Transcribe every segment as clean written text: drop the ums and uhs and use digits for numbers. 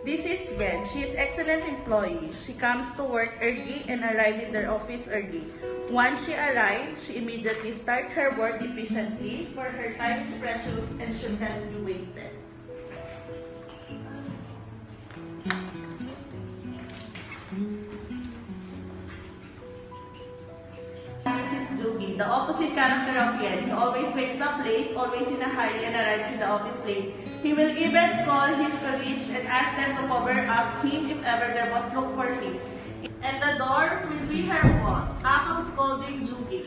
This is Yen. She is excellent employee. She comes to work early and arrive in their office early. Once she arrives, she immediately starts her work efficiently, for her time is precious and should not be wasted. This is Jugi, the opposite character of Yen. He always wakes up late, always in a hurry, and arrives in the office late. He will even call his colleagues and ask them to cover up him if ever their boss look for him. And the door will be her boss, Akam scolding Jugi.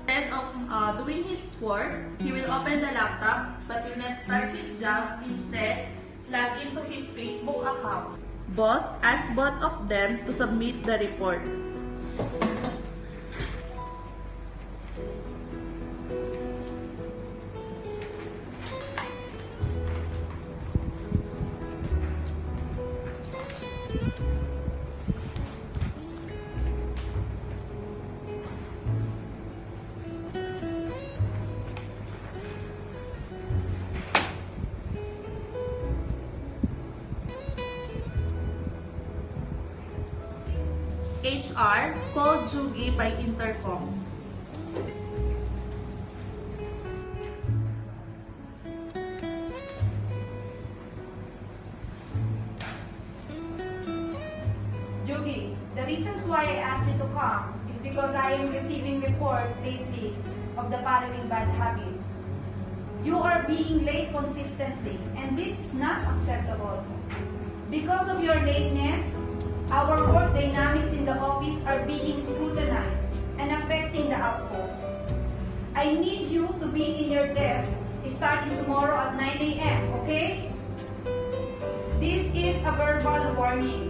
Instead of doing his work, he will open the laptop but will not start his job. Instead, log into his Facebook account. Boss asks both of them to submit the report. HR called Jugi by intercom. Jugi, the reasons why I asked you to come is because I am receiving report lately of the following bad habits. You are being late consistently, and this is not acceptable. Because of your lateness, our work dynamics in the office are being scrutinized and affecting the outputs. I need you to be in your desk starting tomorrow at 9 a.m., okay? This is a verbal warning.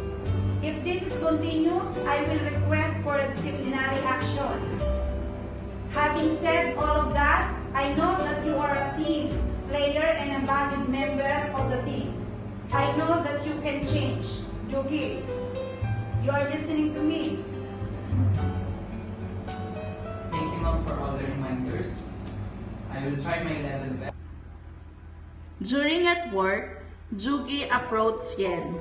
If this is continuous, I will request for a disciplinary action. Having said all of that, I know that you are a team player and a valued member of the team. I know that you can change. Jugi, you are listening to me. Thank you, Ma'am, for all the reminders. I will try my level best. During at work, Jugi approached Yen.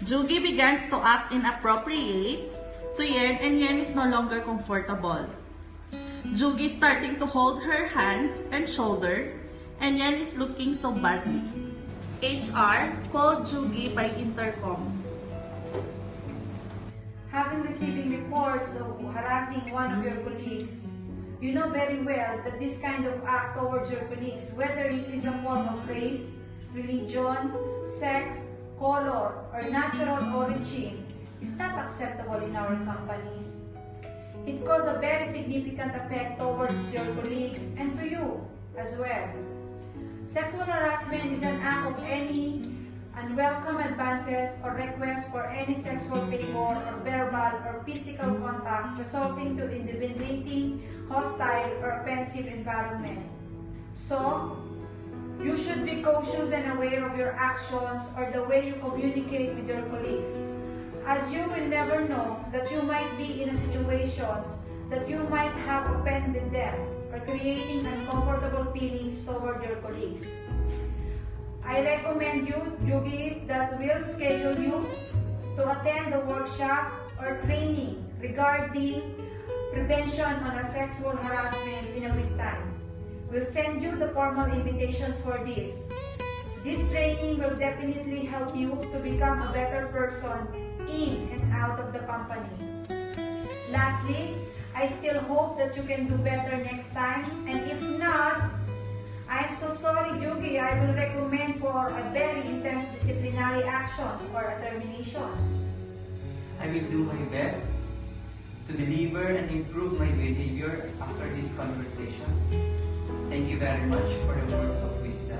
Jugi begins to act inappropriate to Yen and Yen is no longer comfortable. Jugi is starting to hold her hands and shoulder and Yen is looking so badly. HR called Jugi by intercom. Having receiving reports of harassing one of your colleagues, you know very well that this kind of act towards your colleagues, whether it is a form of race, religion, sex, color, or natural origin, is not acceptable in our company. It causes a very significant effect towards your colleagues and to you as well. Sexual harassment is an act of any unwelcome advances or requests for any sexual favor or verbal or physical contact resulting to intimidating, hostile, or offensive environment. So, you should be cautious and aware of your actions or the way you communicate with your colleagues, as you will never know that you might be in situations that you might have offended them or creating uncomfortable feelings toward your colleagues. I recommend you, Jugi, that will schedule you to attend a workshop or training regarding prevention on a sexual harassment in a week time. We'll send you the formal invitations for this. This training will definitely help you to become a better person in and out of the company. Lastly, I still hope that you can do better next time, and if not, I'm so sorry, Jugi. I will recommend for a very intense disciplinary actions or terminations. I will do my best to deliver and improve my behavior after this conversation. Thank you very much for the words of wisdom.